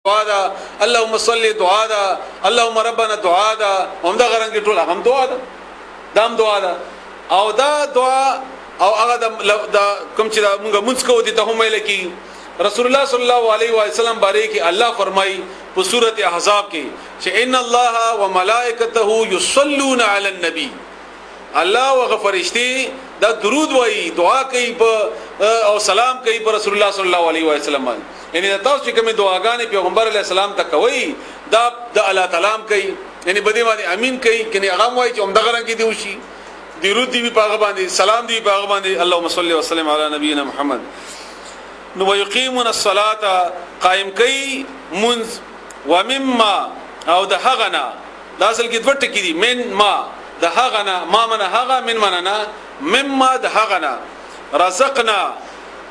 دعا ده، اللهم صل دعا ده، اللهم ربنا دعا ده، همدا غرنګ ټول هم دعا ده، دام دعا ده. او دا دعا او هغه د کوم چې موږ مونږ کو دي ته هم لکی رسول الله صلی الله علیه و سلم باندې کې الله فرمای په سورته احزاب کې چې ان الله وملائکته یصلون علی النبی، الله او فرشتي دا درود وایي، دعا کوي او سلام کوي پر رسول الله صلی الله علیه و سلم باندې. یعنی تاسو چې کومه دعاګانې پیغمبر علیه السلام ته کوي دا د الله تعالی کوي، یعنی بده باندې امین کوي کني هغه وایي چې همدغه رنګ دی وشي، درود دی په هغه باندې، سلام دی په هغه باندې. اللهم صل وسلم علی نبینا محمد. نو ويقيمون الصلاه، قائم کوي منز، ومما او د هغنا دا اصل کې دوه ټکي دي، من ما د هغنا، ما من هغه، من مننا، مما د هغنا رزقنا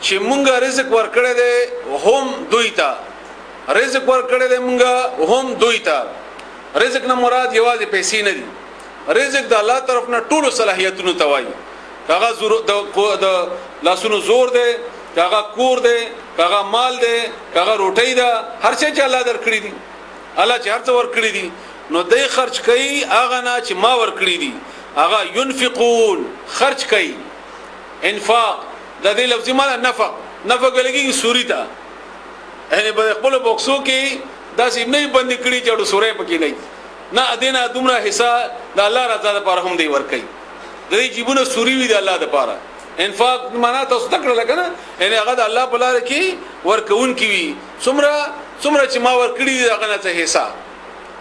چې مونږه رزق ورکړی دی هم دوی ته، رزق ورکړی دی مونږه هم دوی ته. رزق نه مراد یوازې پیسې نه دي، رزق د الله طرف نه ټول صلاحیتونو توای، هغه زور د لاسونو زور دی، هغه کور دی، هغه مال دی، هغه روټۍ ده، هر څه چې الله درکړي دي، الله چې هر څه ورکړي دي نو دای خرج کوي هغه نه چې ما ورکړي دي، هغه ينفقون خرج کوي. انفاق د دې لفظي معنی نفق، نفق لګي سوري ته، یعنی په خپل بوکسو کې داسې نه بند کړي چې سورې پکې نه ادینه دومره حصہ د الله رضا لپاره هم دی ورکړي، د دې جیبونه سوري وي د الله لپاره. انفاق معنا تاسو تکړه لګنه، یعنی هغه د الله په لار کې ورکون کی وي، څومره چې ما ورکړي دغه نه څه حصہ،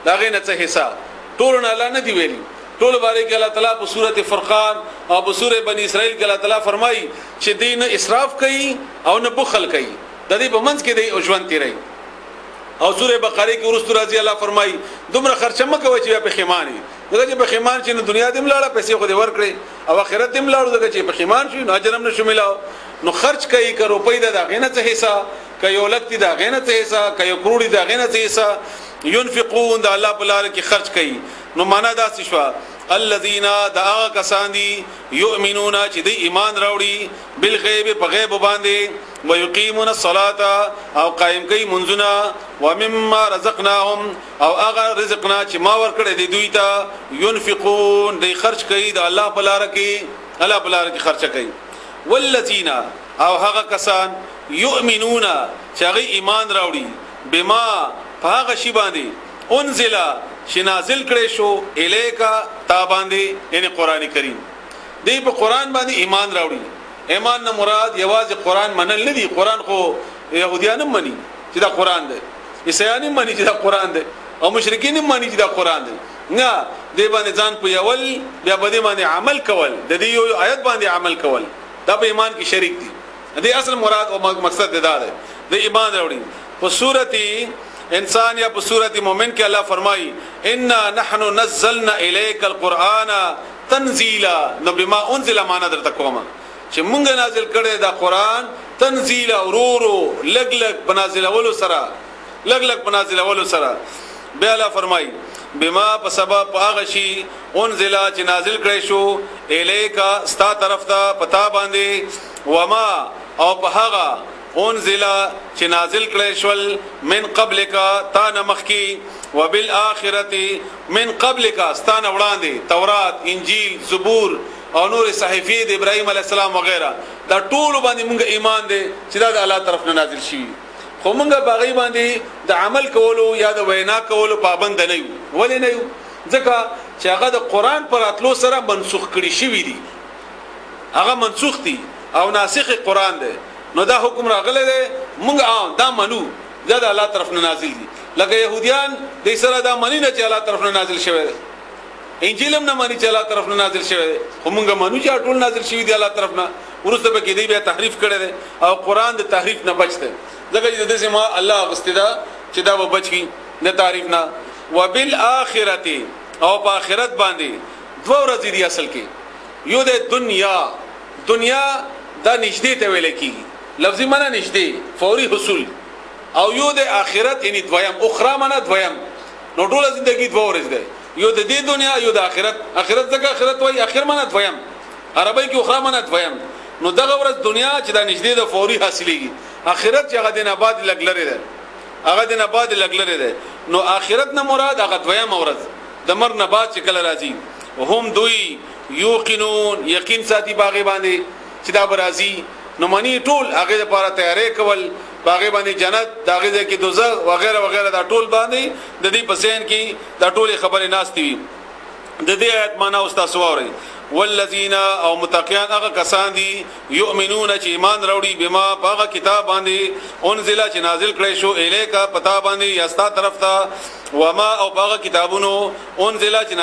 دغه نه څه حصہ ټول نه الله نه دی ویلي. ټول باندې کې الله تعالی په سورته فرقان او په سورې بنی اسرائیل کې الله تعالی فرمایي چې دین اسراف کوي او نه بخل کوي، د دې په منځ کې دی او ژوند تیری. او سورې بقره کې ورستو راځي الله فرمایي دومره خرچه مکه و چې په خیمانه، دغه چې په خیمان چې دنیا دې ملاړه پیسې خو دې ورکړي او آخرت دې ملاړو، دغه چې په خیمان شي نو اجر هم نشو ملاو. نو خرج کوي که روپۍ ده دغه نه څه حصہ، که یو لک دي دغه نه څه حصہ، که یو کروڑ دي دغه نه څه حصہ. ينفقون د الله په لار کې خرج کوي. نو معنا دا څه شو؟ الذين دعا کسان دي يؤمنون چې د ایمان راوړي بالغیب په غیب باندې، ويقيمون الصلاه او قائم کوي منځونه، ومما رزقناهم او هغه رزقنا چې ما ورکړې دي دوی ته، ينفقون د خرج کوي د الله په لار کې، الله په لار کې خرچ کوي. والذین او هغه کسان يؤمنون چې هغه ایمان راوړي بما هغه شی باندې انزل چې نازل کړي شو الیکا تا باندې، یعنی قران کریم. دی په قران باندې ایمان راوړي. ایمان نه مراد یوازې قران منل نه دی، قران خو يهوديان هم مني چې دا قران دی، عیسایان هم مني چې دا قران دی، او مشرکین هم مني چې دا قران دی. نه دی باندې ځان په یول بیا باندې باندې عمل کول، د دې یو آیت باندې عمل کول دا په ایمان کې شریک دي. دې اصل مراد او مقصد دا دی د ایمان راوړي. په سورتي انسان یا په سورتي مومن کې الله فرمایي انا نحن نزلنا الیک القرآن تنزیلا. نو بما انزل معنا درته کومه چې مونږ نازل کړي دا قرآن تنزیل اورورو لګ لګ بنازل اولو سره، لګ لګ بنازل اولو سره. بیا الله فرمایي بما په سبب هغه شی انزل چې نازل کړي شو الیکا ستا طرف ته پتا باندې، وما او په هغه انزل چې نازل کړي شول من قبلک تا نمخکی، وبالاخره من قبلک ستانه وړاندې تورات، انجیل، زبور او نور صحیفې د ابراهیم علی السلام وغیرہ، دا ټول باندې موږ ایمان دي چې دا د الله طرف نه نازل شي. خو موږ باغی باندې د عمل کولو یا د وینا کولو پابند نه یو. ولې نه یو؟ ځکه چې هغه د قران پر اتلو سره منسوخ کړي شوی دي، هغه منسوخ دي او ناسخ قران دی. نو دا حکم راغله دی موږ دا منو دا د الله طرف نه نازل دي. لکه يهوديان د سره دا منی نه چې الله طرف نه نازل شوی دی، انجیل هم نه مانی چې الله طرف نه نازل شوی دی، خو موږ منو چې ټول نازل شوی دی الله طرف نه. ورسته به کې دی بیا تحریف کړي دی او قران د تحریف نه بچته، ځکه چې د دې ما الله غستدا چې دا و بچي نه تعریف نه. وبالاخره او په آخرت باندې دوه ورځې دی اصل کې، یو د دنیا دا نږدې ته ویل کیږي، لفظي معنی نږدې فوري حصول، او یو د آخرت یعنی دویم، اخرى معنی دویم. نو ټول ژوندۍ دوه ورځې ده، یو د دې دنیا یو د آخرت. آخرت ځکه آخرت وای اخر معنی دویم، عربی کې اخرى معنی دویم. نو دغه ورځ دنیا چې دا نږدې ده فوري حاصلېږي، آخرت چې هغه د نه بعد لګ لري ده. هغه د نه بعد لګلره ده نو آخرت نه مراد هغه دویم ورځ د مر نه بعد چې کله راځي هم دوی یوقنون یقین ساتي باغې باندې چې دا برازي نو معنی ټول هغه لپاره تیارې کول باغې باندې جنت داغه کې دوزخ وغیرہ وغیرہ دا ټول باندې د دې پسین کې دا ټول خبرې ناشتي وي د دې آیت معنا استاد سووري والذین او متقیان هغه کسان دي یؤمنون چې ایمان راوړي بما هغه کتاب باندې انزل چې نازل کړي شو الیکا پتا باندې یاستا طرف ته وما او هغه کتابونو انزل چې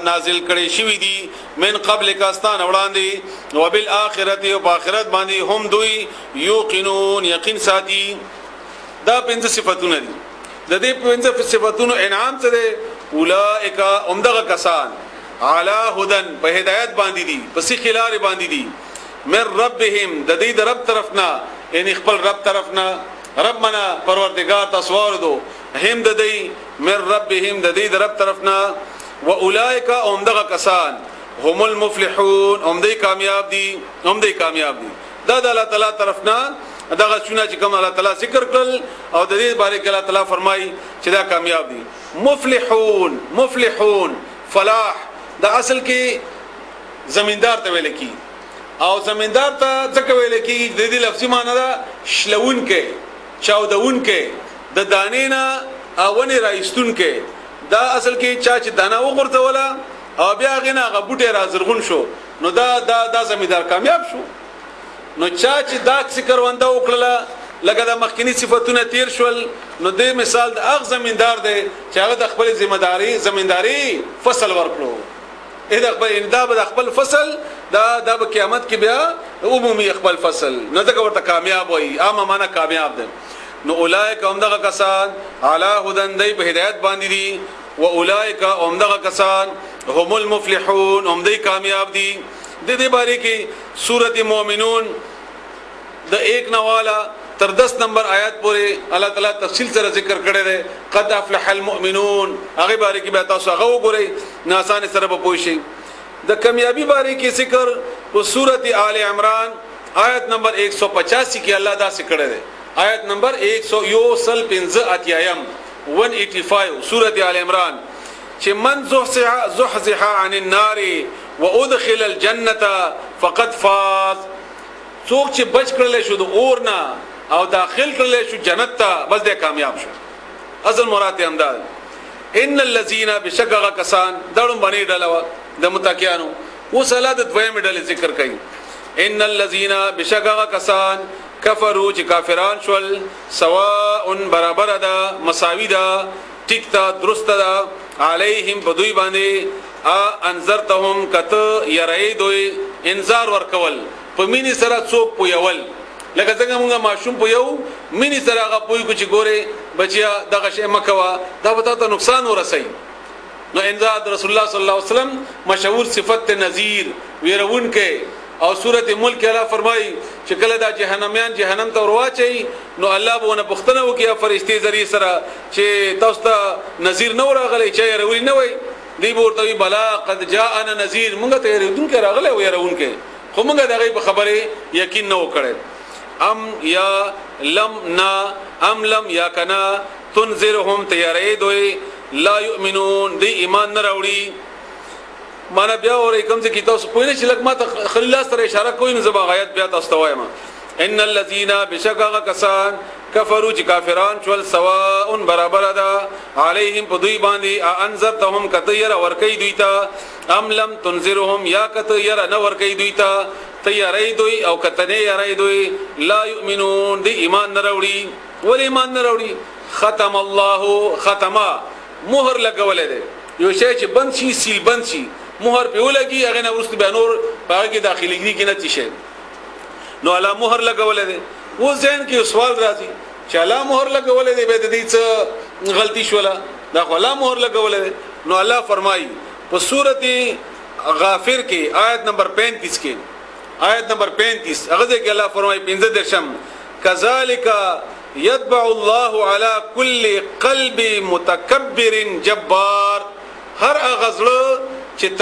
نازل کړي شوی دي من قبل کاستان وړاندې وبالآخرت او آخرت باندې هم دوی یوقنون یقین ساتي دا پنځه صفاتونه دي د دې پنځه صفاتونو انعام څه دی اولئک امدغه کسان علی هدن په هدایت باندې دي په سې خلار باندې دي من ربهم د دې د رب طرفنا ان خپل رب طرفنا ربنا پروردگار تاسو ورته هم د دې من ربهم د دې د رب طرفنا واولئک امدغه کسان هم المفلحون هم دې کامیاب دي دا د الله تعالی طرفنا دغه چونه چې کوم الله تعالی ذکر کړل او د دې باره کې الله تعالی فرمایي چې دا کامیاب دي مفلحون فلاح دا اصل کې زمیندار ته ویل کی او زمیندار ته ځکه ویل کی د دې لفظي معنی دا شلون کې چاودون کې د دانینا اونې راایستون کې دا اصل کې چا چې دانا وغورځولا او بیا غنا غبوټه رازرغون شو نو دا زمیندار کامیاب شو نو چا چې دا ذکر ونده وکړه لکه د مخکینی صفاتونه تیر شول نو د مثال د اغ زمیندار دی چې هغه د خپل زمینداری فصل ورکړو اې د خپل انداب د خپل فصل دا د قیامت کې بیا عمومي خپل فصل نو ځکه ورته کامیاب وي عامه معنا کامیاب دي نو اولئک هم دغه کسان علی هدن دی په هدایت باندې دي و اولئک هم دغه کسان هم المفلحون هم دی کامیاب دي د دې باره کې سورۃ مومنون د 1 نوالا تر 10 نمبر آیات پورې الله تعالی تفصیل سره ذکر کړی دی قد افلح المؤمنون هغه باره کې به تاسو هغه وګورئ نه آسان سره به پوه شئ د کامیابی باره کې ذکر په سورۃ آل عمران آیت نمبر 185 کې الله دا ذکر کړی دی آیت نمبر 115 185 سورۃ آل عمران چې من زحزح عن النار وادخل الجنه فقد فاز څوک چې بچ کړل شو د اور نه او داخل کړل شو جنت ته بس دې کامیاب شو اصل مراد امداد ان الذين بشغغ کسان دړم باندې ډلوا د متقینو وصلات دویم ډلې ذکر کړي ان الذين بشغغ کسان کفروا چې کافران شول سواء برابر ده مساوي ده ټیک ده درست ده علیهم بدوی باندې انذرتهم کته یری دوی انذار ورکول په مینی سره څوک پویول لکه څنګه موږ ماشوم پویو مینی سره هغه پوی کو چې ګوره بچیا دغه شی مکوا دا به ته نقصان ورسي نو انذار رسول الله صلی الله علیه وسلم مشهور صفت نذیر ويرون کې او سورۃ ملک الله فرمایي چې کله دا جهنميان جهنم ته ورواچي نو الله به ونه پختنه وکي فرشتي ذری سره چې تاسو ته نذیر نو راغلی چې يرونی نه وي دی ورته بلا قد جاءنا نذیر موږ ته يرون کې راغلی و يرون کې خو موږ دغه په خبره یقین نه وکړل ام یا لم نا ام لم یا کنا تنذرهم تیارې دوی لا یؤمنون دی ایمان نه راوړي معنا بیا اورې کوم چې تاسو په نه چې لکه ما ته خلیل الله سره اشاره کوي نو زبا غایت بیا تاسو ته وایم ان الذين بشغغ کسان کفروا چې کافران شول سواء برابر ده علیهم پدوی باندې انذرتهم کتیر ورکی دوی ته ام لم تنذرهم یا کتیر نه ورکی دوی ته تیارې دوی او کتنه یارې دوی لا یؤمنون دی ایمان نه راوړي ول ایمان نه راوړي ختم الله ختما مهر لګولې ده یو شی چې بند شي سیل بند شي مهر په ولګي هغه نه ورسته به نور په کې داخليږي کې نه تشه نو الله مهر لګولې ده و ذهن کې سوال راځي چې الله مهر لګولې ده به د دې څه غلطي شولا دا الله مهر لګولې ده نو الله فرمایي په سورته غافر کې آیت نمبر 35 کې آیت نمبر 35 هغه کې الله فرمایي 15 کذالک یتبع الله على كل قلب متکبر جبار هر غزل چې